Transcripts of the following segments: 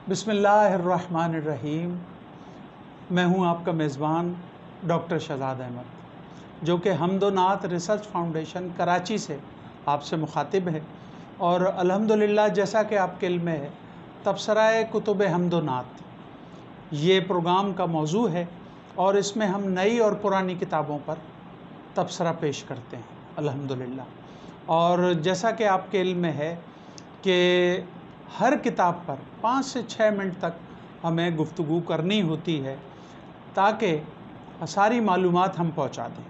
بسم اللہ الرحمن الرحیم۔ میں ہوں آپ کا میزبان ڈاکٹر شہزاد احمد، جو کہ حمد و نعت ریسرچ فاؤنڈیشن کراچی سے آپ سے مخاطب ہے، اور الحمدللہ جیسا کہ آپ کے علم میں ہے، تبصرۂ کتب حمد و نعت یہ پروگرام کا موضوع ہے، اور اس میں ہم نئی اور پرانی کتابوں پر تبصرہ پیش کرتے ہیں الحمدللہ۔ اور جیسا کہ آپ کے علم میں ہے کہ ہر کتاب پر 5 سے 6 منٹ تک ہمیں گفتگو کرنی ہوتی ہے تاکہ ساری معلومات ہم پہنچا دیں۔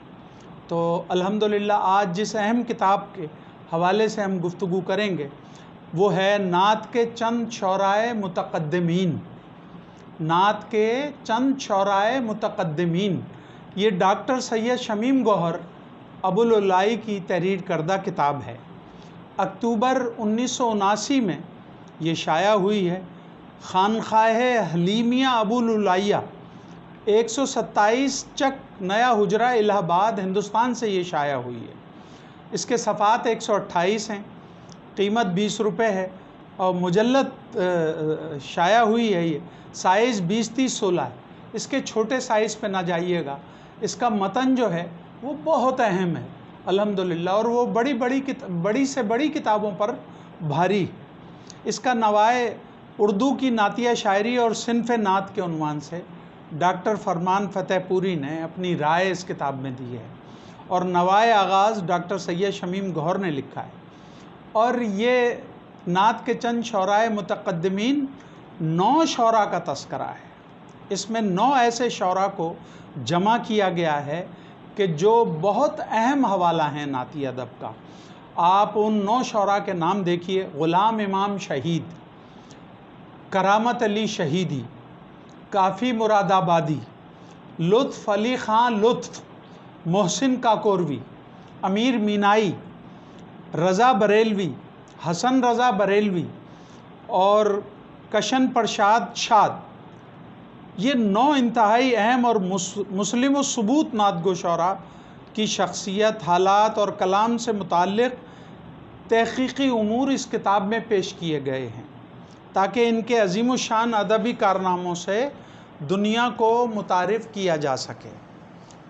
تو الحمدللہ آج جس اہم کتاب کے حوالے سے ہم گفتگو کریں گے وہ ہے نعت کے چند شعرائے متقدمین۔ نعت کے چند شعرائے متقدمین، یہ ڈاکٹر سید شمیم گوہر ابوالعلائی کی تحریر کردہ کتاب ہے۔ اکتوبر 1979 میں یہ شائع ہوئی ہے۔ خانقاہ حلیمیہ ابوالعلائیہ 127 چک نیا حجرہ الہ آباد ہندوستان سے یہ شائع ہوئی ہے۔ اس کے صفحات 128 ہیں، قیمت 20 روپے ہے، اور مجلد شائع ہوئی ہے۔ یہ سائز 20x16 ہے۔ اس کے چھوٹے سائز پہ نہ جائیے گا، اس کا متن جو ہے وہ بہت اہم ہے الحمدللہ، اور وہ بڑی سے بڑی کتابوں پر بھاری۔ اس کا نوائے اردو کی نعتیہ شاعری اور صنف نعت کے عنوان سے ڈاکٹر فرمان فتح پوری نے اپنی رائے اس کتاب میں دی ہے، اور نوائے آغاز ڈاکٹر سید شمیم گوہر نے لکھا ہے۔ اور یہ نعت کے چند شعرائے متقدمین 9 شعراء کا تذکرہ ہے۔ اس میں 9 ایسے شعراء کو جمع کیا گیا ہے کہ جو بہت اہم حوالہ ہیں نعتی ادب کا۔ آپ ان 9 شعراء کے نام دیکھیے: غلام امام شہید، کرامت علی شہیدی، کافی مراد آبادی، لطف علی خان لطف، محسن کاکوروی، امیر مینائی، رضا بریلوی، حسن رضا بریلوی اور کشن پرشاد شاد۔ یہ 9 انتہائی اہم اور مسلم و ثبوت نعت گو شعراء کی شخصیت، حالات اور کلام سے متعلق تحقیقی امور اس کتاب میں پیش کیے گئے ہیں تاکہ ان کے عظیم الشان ادبی کارناموں سے دنیا کو متعارف کیا جا سکے۔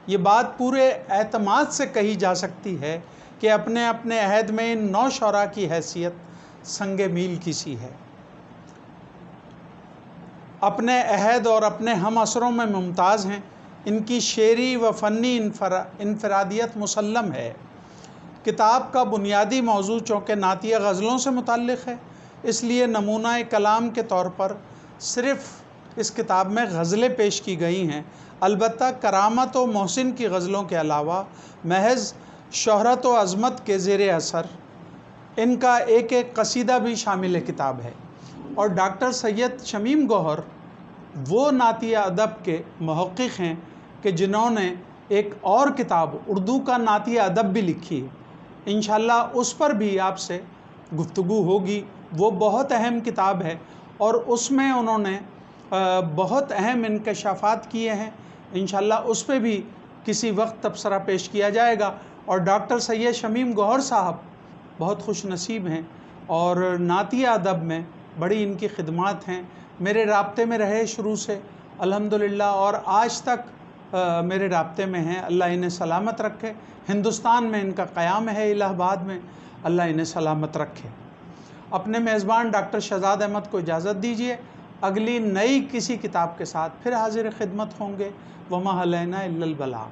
یہ بات پورے اعتماد سے کہی جا سکتی ہے کہ اپنے اپنے عہد میں ان 9 شعراء کی حیثیت سنگ میل کی سی ہے، اپنے عہد اور اپنے ہم عصروں میں ممتاز ہیں۔ ان کی شعری و فنی انفرادیت مسلم ہے۔ کتاب کا بنیادی موضوع چونکہ نعتیہ غزلوں سے متعلق ہے، اس لیے نمونہ کلام کے طور پر صرف اس کتاب میں غزلیں پیش کی گئی ہیں۔ البتہ کرامت و محسن کی غزلوں کے علاوہ محض شہرت و عظمت کے زیر اثر ان کا ایک ایک قصیدہ بھی شامل کتاب ہے۔ اور ڈاکٹر سید شمیم گوہر وہ نعتیہ ادب کے محقق ہیں کہ جنہوں نے ایک اور کتاب اردو کا نعتیہ ادب بھی لکھی ہے۔ انشاءاللہ اس پر بھی آپ سے گفتگو ہوگی۔ وہ بہت اہم کتاب ہے، اور اس میں انہوں نے بہت اہم انکشافات کیے ہیں۔ انشاءاللہ اس پہ بھی کسی وقت تبصرہ پیش کیا جائے گا۔ اور ڈاکٹر سید شمیم گوہر صاحب بہت خوش نصیب ہیں، اور نعتیہ ادب میں بڑی ان کی خدمات ہیں۔ میرے رابطے میں رہے شروع سے الحمدللہ، اور آج تک میرے رابطے میں ہیں۔ اللہ انہیں سلامت رکھے۔ ہندوستان میں ان کا قیام ہے، الہ آباد میں، اللہ انہیں سلامت رکھے۔ اپنے میزبان ڈاکٹر شہزاد احمد کو اجازت دیجیے۔ اگلی نئی کسی کتاب کے ساتھ پھر حاضر خدمت ہوں گے۔ وما علینا الا البلاغ۔